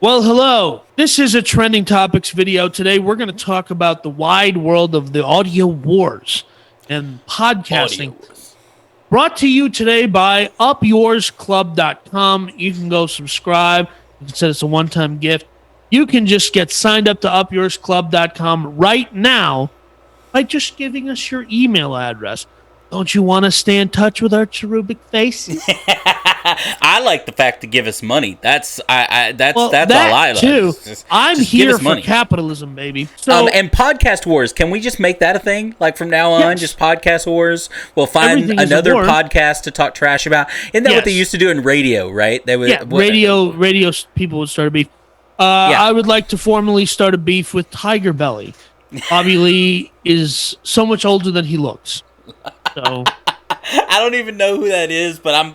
Well, hello. This is a trending topics video. Today, we're going to talk about the wide world of the audio wars and Audio podcasting. Wars. Brought to you today by upyoursclub.com. You can go subscribe. You can send us a one-time gift. You can just get signed up to upyoursclub.com right now by just giving us your email address. Don't you want to stay in touch with our cherubic faces? I like the fact to give us money. That's all I like. Too. I'm just give here us for money. capitalism, baby. So, And podcast wars. Can we just make that a thing? Like from now on, yes. just podcast wars. We'll find Everything is a another war. podcast to talk trash about. Isn't that what they Yes. used to do in radio? Right? They would. Yeah, radio people would start a beef. Yeah. I would like to formally start a beef with Tiger Belly. Bobby Lee is so much older than he looks. So I don't even know who that is, but I'm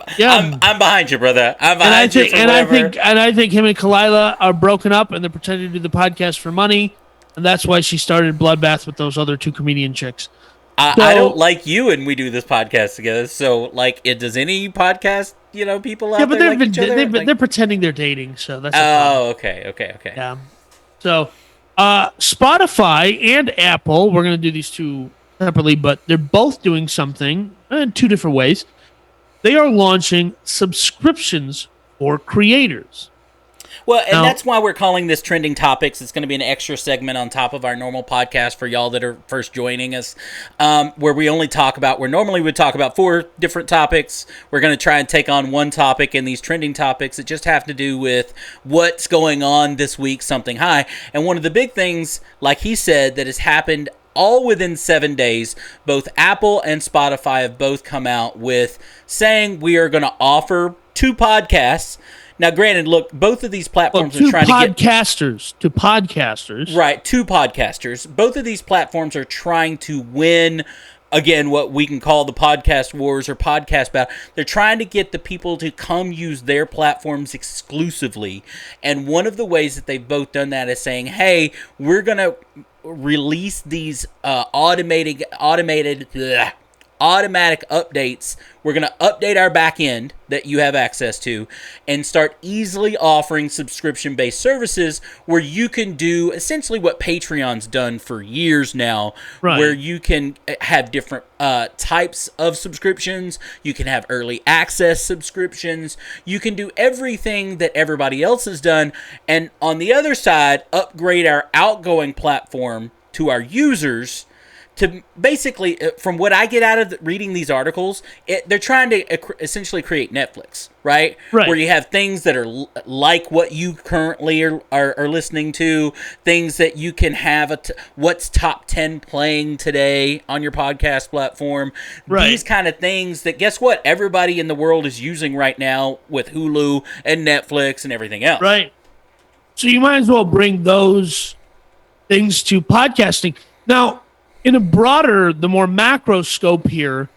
behind you, brother. I'm and I behind you think for and whatever. I think him and Kalila are broken up and they're pretending to do the podcast for money, and that's why she started Bloodbath with those other two comedian chicks. I don't like you, and we do this podcast together. So, like, does any podcast, people out Yeah, but there like each other? they're pretending they're dating, so that's a problem. Oh, okay. Yeah. So, Spotify and Apple, we're going to do these two separately, but they're both doing something in two different ways. They are launching subscriptions for creators. Well, and Now- that's why we're calling this Trending Topics. It's going to be an extra segment on top of our normal podcast for y'all that are first joining us, where we only talk about, where normally we talk about 4 different topics. We're going to try and take on one topic in these trending topics that just have to do with what's going on this week, something high. And one of the big things, like he said, that has happened all within 7 days, both Apple and Spotify have both come out with saying we are going to offer 2 podcasts. Now, granted, look, both of these platforms are trying to get... to podcasters. Right, 2 podcasters. Both of these platforms are trying to win, again, what we can call the podcast wars or podcast battle. They're trying to get the people to come use their platforms exclusively. And one of the ways that they've both done that is saying, hey, we're going to release these automatic updates. We're going to update our back end that you have access to and start easily offering subscription-based services where you can do essentially what Patreon's done for years now, Right. where you can have different types of subscriptions. You can have early access subscriptions. You can do everything that everybody else has done. And on the other side, upgrade our outgoing platform to our users to basically, from what I get out of reading these articles, they're trying to essentially create Netflix, right? Right. Where you have things that are like what you currently are listening to, things that you can have, what's top 10 playing today on your podcast platform. Right. These kind of things that, guess what, everybody in the world is using right now with Hulu and Netflix and everything else. Right. So you might as well bring those things to podcasting. Now, in a broader, the more macro scope here,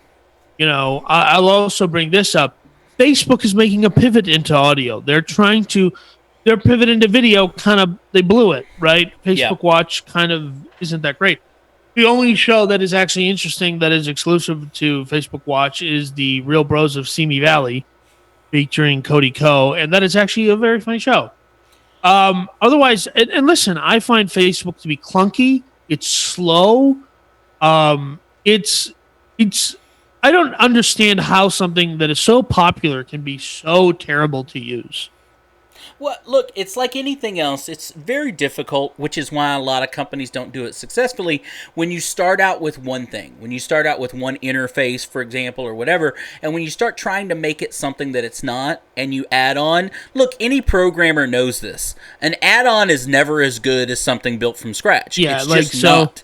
I'll also bring this up. Facebook is making a pivot into audio. Their pivot into video they blew it, right? Facebook Yeah. Watch kind of isn't that great. The only show that is actually interesting that is exclusive to Facebook Watch is the Real Bros of Simi Valley featuring Cody Ko, and that is actually a very funny show. Otherwise, and listen, I find Facebook to be clunky. It's slow. It's I don't understand how something that is so popular can be so terrible to use. Well, look, it's like anything else. It's very difficult, which is why a lot of companies don't do it successfully. When you start out with one thing, when you start out with one interface, for example, or whatever, and when you start trying to make it something that it's not, and you add on, look, any programmer knows this. An add-on is never as good as something built from scratch. Yeah, it's like just so. not.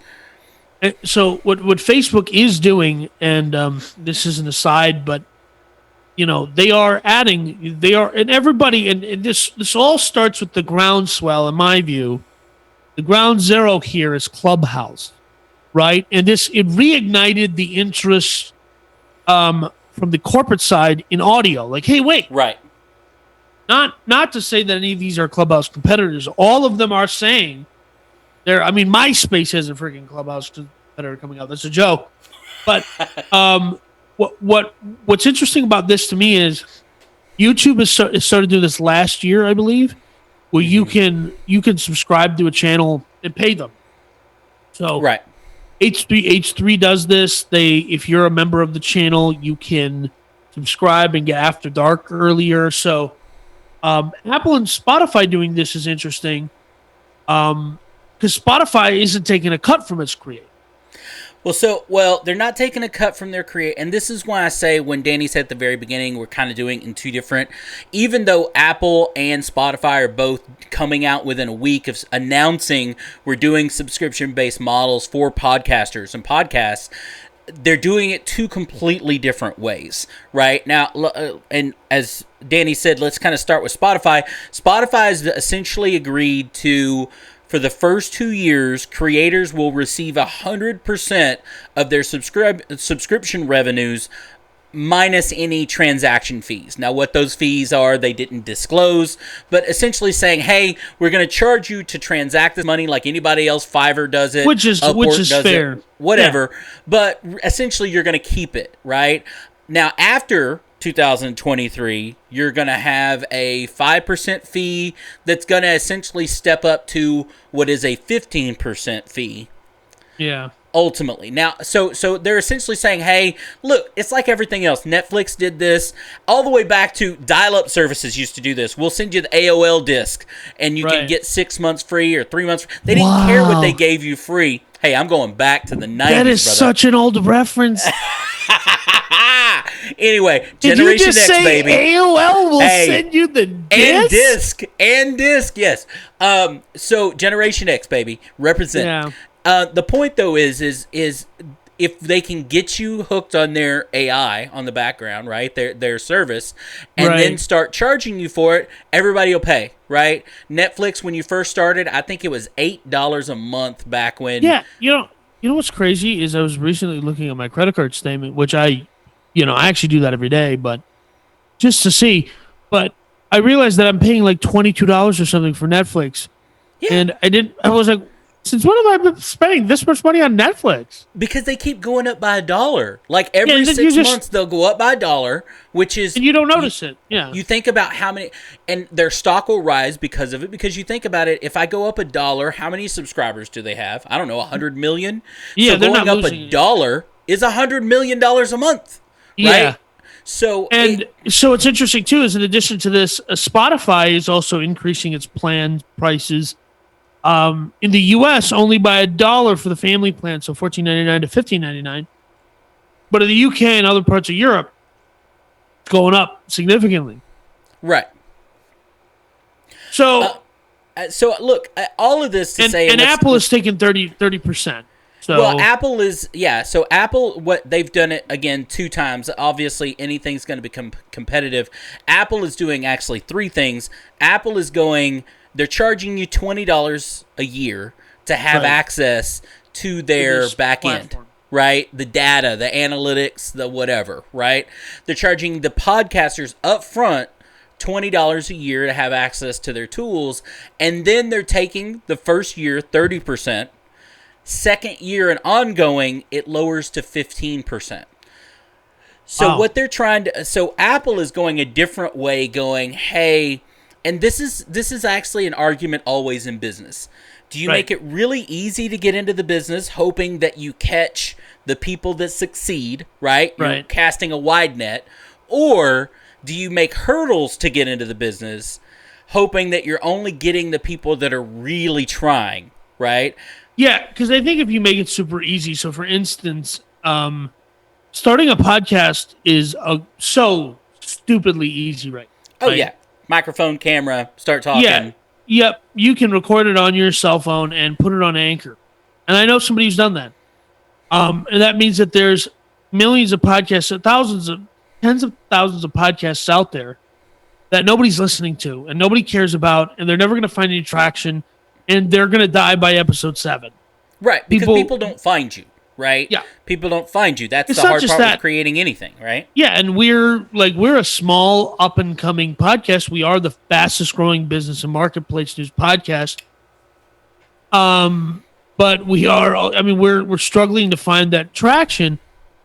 So what Facebook is doing, and this is an aside, but they are adding, and everybody, and this all starts with the groundswell, in my view. The ground zero here is Clubhouse, right? And it reignited the interest from the corporate side in audio. Like, hey, wait, Right. not to say that any of these are Clubhouse competitors. All of them are saying MySpace has a freaking Clubhouse competitor coming out. That's a joke. But what's interesting about this to me is YouTube has started doing this last year, I believe, where you can subscribe to a channel and pay them. So Right. H3 does this. If you're a member of the channel, you can subscribe and get After Dark earlier. So Apple and Spotify doing this is interesting, because Spotify isn't taking a cut from its creators. Well, they're not taking a cut from their create, and this is why I say when Danny said at the very beginning, we're kind of doing in two different. Even though Apple and Spotify are both coming out within a week of announcing we're doing subscription-based models for podcasters and podcasts, they're doing it two completely different ways, right? Now, and as Danny said, let's kind of start with Spotify. Spotify has essentially agreed to, for the first 2 years, creators will receive 100% of their subscription revenues minus any transaction fees. Now, what those fees are, they didn't disclose, but essentially saying, hey, we're going to charge you to transact this money like anybody else. Fiverr does it. Which is fair. Whatever. Yeah. But essentially, you're going to keep it, right? Now, after 2023, you're going to have a 5% fee that's going to essentially step up to what is a 15% fee. Yeah. Ultimately. Now, so they're essentially saying, hey, look, it's like everything else. Netflix did this all the way back to dial-up services used to do this. We'll send you the AOL disc, and you can get 6 months free or 3 months free. They didn't care what they gave you free. Hey, I'm going back to the 90s, That is brother. such an old reference. Anyway, Did Generation you just X, say baby. AOL will send you the disc? And disc, yes. So Generation X, baby, represent. Yeah. The point though is if they can get you hooked on their AI on the background, right, their service, and then start charging you for it, everybody will pay, right? Netflix, when you first started, I think it was $8 a month back when. Yeah, you know what's crazy is I was recently looking at my credit card statement, which I actually do that every day, but just to see. But I realized that I'm paying like $22 or something for Netflix, and I was like, since when have I been spending this much money on Netflix? Because they keep going up by $1. Like every 6 months, they'll go up by $1, which is... And you don't notice it. Yeah. You think about how many... And their stock will rise because of it. Because you think about it, if I go up $1, how many subscribers do they have? I don't know, 100 million? Yeah, so going up $1 is $100 million a month. Right? Yeah. So what's interesting, too, is in addition to this, Spotify is also increasing its plan prices. In the U.S., only by $1 for the family plan, so $14.99 to $15.99. But in the U.K. and other parts of Europe, it's going up significantly. Right. So look, all of this to say... And Apple is taking 30%. So, well, Apple is... Yeah, so Apple, what they've done it, again, 2 times. Obviously, anything's going to become competitive. Apple is doing actually 3 things. Apple is going... They're charging you $20 a year to have access to their back end, right? The data, the analytics, the whatever, right? They're charging the podcasters up front $20 a year to have access to their tools, and then they're taking the first year 30%. Second year and ongoing, it lowers to 15%. So what they're trying to... So Apple is going a different way, going, hey... And this is actually an argument always in business. Do you make it really easy to get into the business, hoping that you catch the people that succeed, right? You're casting a wide net. Or do you make hurdles to get into the business, hoping that you're only getting the people that are really trying, right? Yeah, because I think if you make it super easy, so for instance, starting a podcast is so stupidly easy, right? Oh, yeah. Microphone, camera, start talking. Yeah. Yep. You can record it on your cell phone and put it on Anchor. And I know somebody who's done that. And that means that there's millions of podcasts, tens of thousands of podcasts out there that nobody's listening to and nobody cares about, and they're never going to find any traction, and they're going to die by episode 7. Right, because people don't find you. Right? Yeah. People don't find you. That's the hard part with creating anything, right? Yeah, and we're a small up and coming podcast. We are the fastest growing business and marketplace news podcast. But we're struggling to find that traction.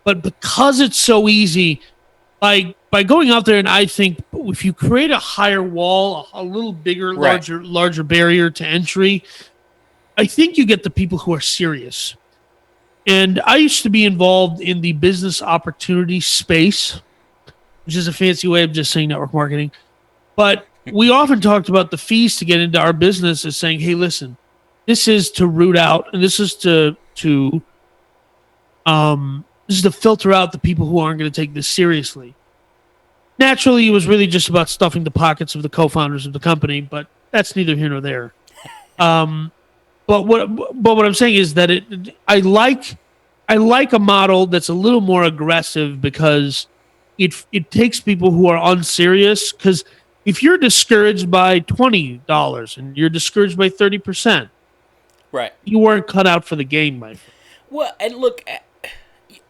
But because it's so easy, by going out there, and I think if you create a higher wall, a little bigger, Right. larger barrier to entry, I think you get the people who are serious. And I used to be involved in the business opportunity space, which is a fancy way of just saying network marketing. But we often talked about the fees to get into our business as saying, hey, listen, this is to root out, and this is to filter out the people who aren't going to take this seriously. Naturally, it was really just about stuffing the pockets of the co-founders of the company, but that's neither here nor there. But what I'm saying is that I like a model that's a little more aggressive because it takes people who are unserious. Because if you're discouraged by $20 and you're discouraged by 30%, Right. you weren't cut out for the game, my friend. Well, and look,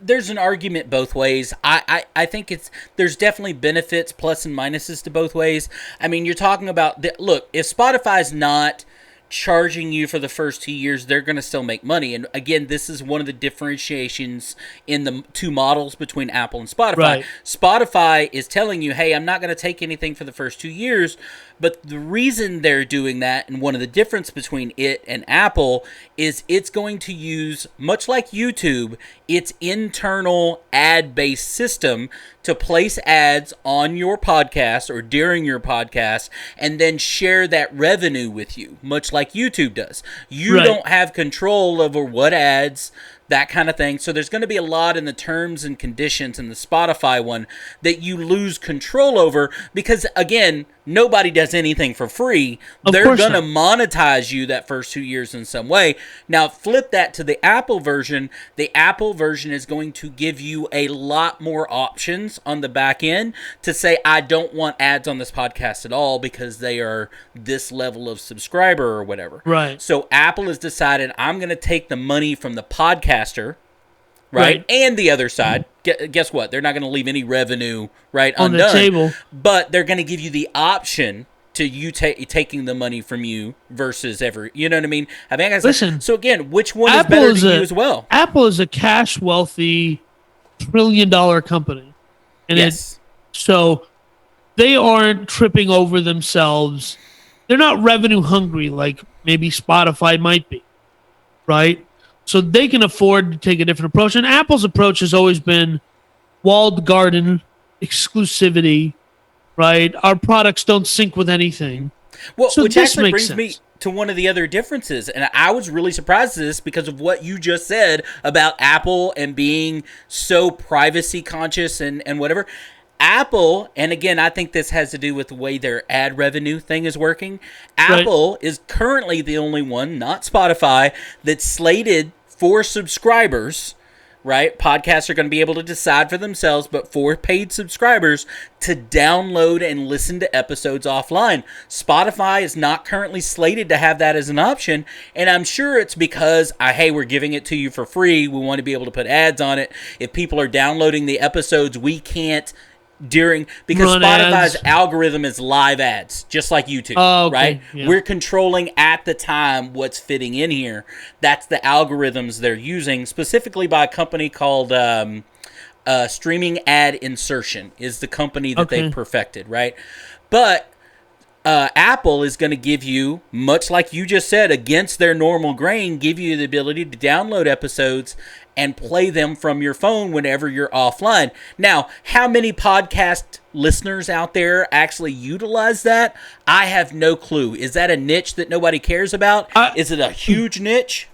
there's an argument both ways. I think there's definitely benefits, plus and minuses to both ways. I mean, you're talking about look, if Spotify's not charging you for the first 2 years, they're going to still make money. And again, this is one of the differentiations in the two models between Apple and Spotify. Right. Spotify is telling you, hey, I'm not going to take anything for the first 2 years. But the reason they're doing that, and one of the difference between it and Apple, is it's going to use, much like YouTube, its internal ad-based system to place ads on your podcast or during your podcast and then share that revenue with you, much like YouTube does. You don't have control over what ads, that kind of thing. So there's going to be a lot in the terms and conditions in the Spotify one that you lose control over because, again, nobody does anything for free. They're going to monetize you that first 2 years in some way. Now, flip that to the Apple version. The Apple version is going to give you a lot more options on the back end to say, I don't want ads on this podcast at all because they are this level of subscriber or whatever. Right. So Apple has decided, I'm going to take the money from the podcaster, right? And the other side, guess what? They're not going to leave any revenue on undone, the table, but they're going to give you the option to you taking the money from you versus ever. You know what I mean? I mean, listen. So again, which one is better to you as well? Apple is a cash wealthy $1 trillion company, and so they aren't tripping over themselves. They're not revenue hungry like maybe Spotify might be, right? So they can afford to take a different approach. And Apple's approach has always been walled garden, exclusivity, right? Our products don't sync with anything. Well, so which actually brings me to one of the other differences. And I was really surprised at this because of what you just said about Apple and being so privacy conscious and whatever. Apple, and again, I think this has to do with the way their ad revenue thing is working. Apple is currently the only one, not Spotify, that's slated for subscribers, right? Podcasts are going to be able to decide for themselves, but for paid subscribers to download and listen to episodes offline. Spotify is not currently slated to have that as an option, and I'm sure it's because, hey, we're giving it to you for free. We want to be able to put ads on it. If people are downloading the episodes, we can't because Spotify's algorithm is live ads, just like YouTube, right? Yeah. We're controlling at the time what's fitting in here. That's the algorithms they're using, specifically by a company called Streaming Ad Insertion is the company that they've perfected, right? But Apple is going to give you, much like you just said, against their normal grain, give you the ability to download episodes and play them from your phone whenever you're offline. Now, how many podcast listeners out there actually utilize that? I have no clue. Is that a niche that nobody cares about? Is it a huge niche?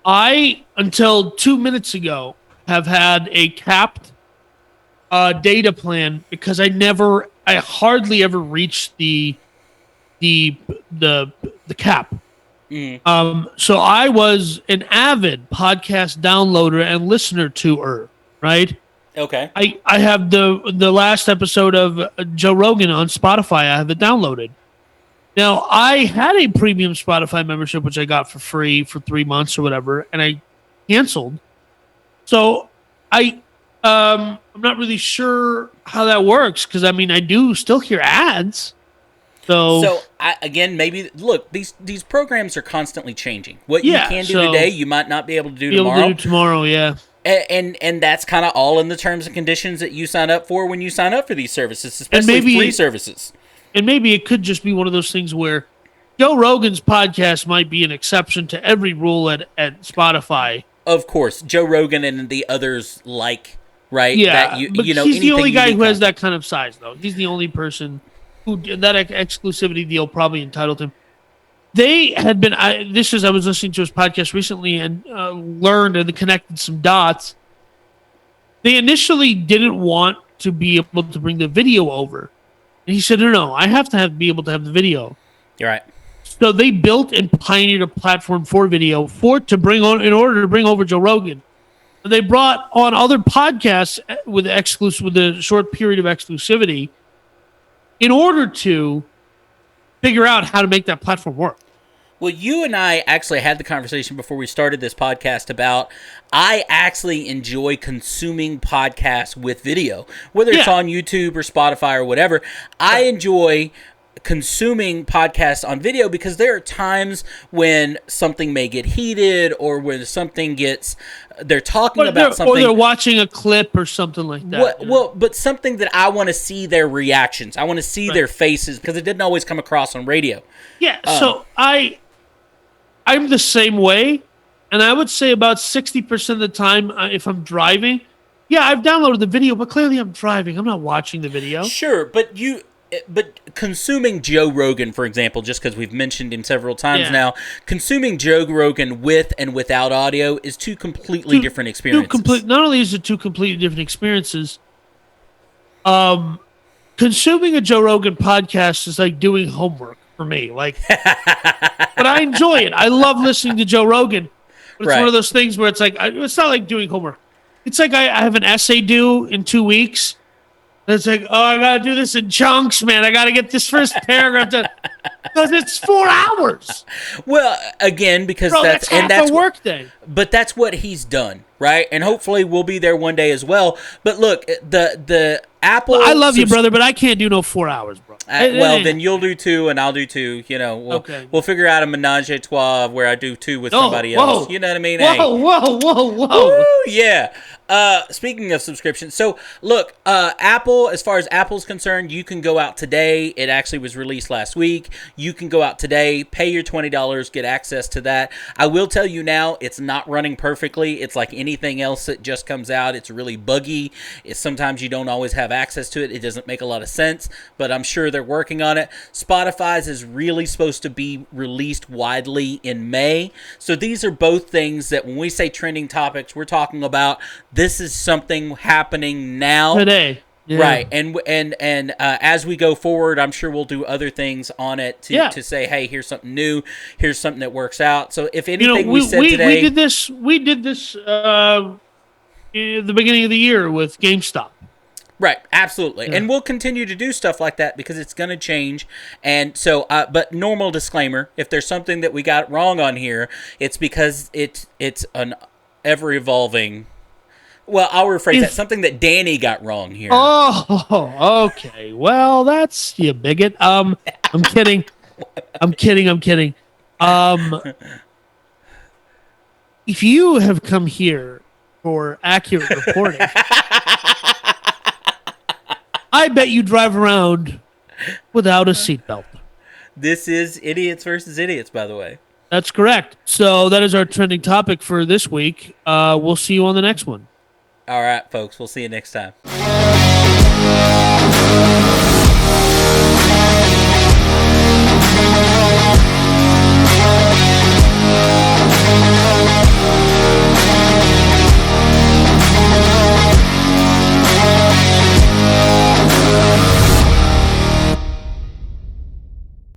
I, until 2 minutes ago, have had a capped data plan because I hardly ever reached the cap. So I was an avid podcast downloader and listener to her, right? Okay. I have the last episode of Joe Rogan on Spotify. I have it downloaded. Now, I had a premium Spotify membership, which I got for free for 3 months or whatever, and I canceled. So I'm not really sure how that works because, I mean, I do still hear ads. So maybe look, these programs are constantly changing. What you can do today, you might not be able to do tomorrow. Yeah. And that's kind of all in the terms and conditions that you sign up for when you sign up for these services, especially free services. And maybe it could just be one of those things where Joe Rogan's podcast might be an exception to every rule at Spotify. Of course, Joe Rogan and the others right? Yeah, that but he's the only guy who has that kind of size, though. He's the only person who that exclusivity deal probably entitled him. They had been. I was listening to his podcast recently and learned and connected some dots. They initially didn't want to be able to bring the video over, and he said, "No, I have to be able to have the video." You're right. So they built and pioneered a platform for video in order to bring over Joe Rogan. And they brought on other podcasts with a short period of exclusivity in order to figure out how to make that platform work. Well, you and I actually had the conversation before we started this podcast about I actually enjoy consuming podcasts with video, whether it's on YouTube or Spotify or whatever. I enjoy consuming podcasts on video because there are times when something may get heated or when something gets they're talking about something, or they're watching a clip or something like that. Well, but something that I want to see their reactions, I want to see their faces because it didn't always come across on radio. Yeah, so I'm the same way, and I would say about 60% of the time if I'm driving, I've downloaded the video, but clearly I'm driving. I'm not watching the video. Sure, but consuming Joe Rogan, for example, just because we've mentioned him several times now, consuming Joe Rogan with and without audio is two completely different experiences. Not only is it two completely different experiences, consuming a Joe Rogan podcast is like doing homework for me. Like, but I enjoy it. I love listening to Joe Rogan. But it's one of those things where it's like, it's not like doing homework. It's like I have an essay due in 2 weeks. It's like, I got to do this in chunks, man. I got to get this first paragraph done. Because it's 4 hours. Well, again, because that's half a work day. But that's what he's done, right? And hopefully we'll be there one day as well. But look, the Apple... Well, I love you, brother, but I can't do no 4 hours, bro. Then you'll do 2 and I'll do 2. You know, we'll figure out a menage a trois where I do 2 with somebody else. You know what I mean? Whoa. Woo, yeah. Speaking of subscriptions, so look, Apple, as far as Apple's concerned, you can go out today. It actually was released last week. You can go out today, pay your $20, get access to that. I will tell you now, it's not running perfectly. It's like anything else that just comes out. It's really buggy. Sometimes you don't always have access to it. It doesn't make a lot of sense, but I'm sure they're working on it. Spotify's is really supposed to be released widely in May. So these are both things that when we say trending topics, we're talking about this is something happening now. Today. Yeah. Right. And as we go forward, I'm sure we'll do other things on it to say, hey, here's something new. Here's something that works out. So if anything we said today... We did this in the beginning of the year with GameStop. Right, absolutely. Yeah. And we'll continue to do stuff like that because it's going to change. And so, but normal disclaimer, if there's something that we got wrong on here, it's because it's an ever-evolving... Well, I'll rephrase that. Something that Danny got wrong here. Oh, okay. Well, that's you bigot. I'm kidding. I'm kidding. If you have come here for accurate reporting, I bet you drive around without a seatbelt. This is Idiots versus Idiots, by the way. That's correct. So that is our trending topic for this week. We'll see you on the next one. All right, folks. We'll see you next time.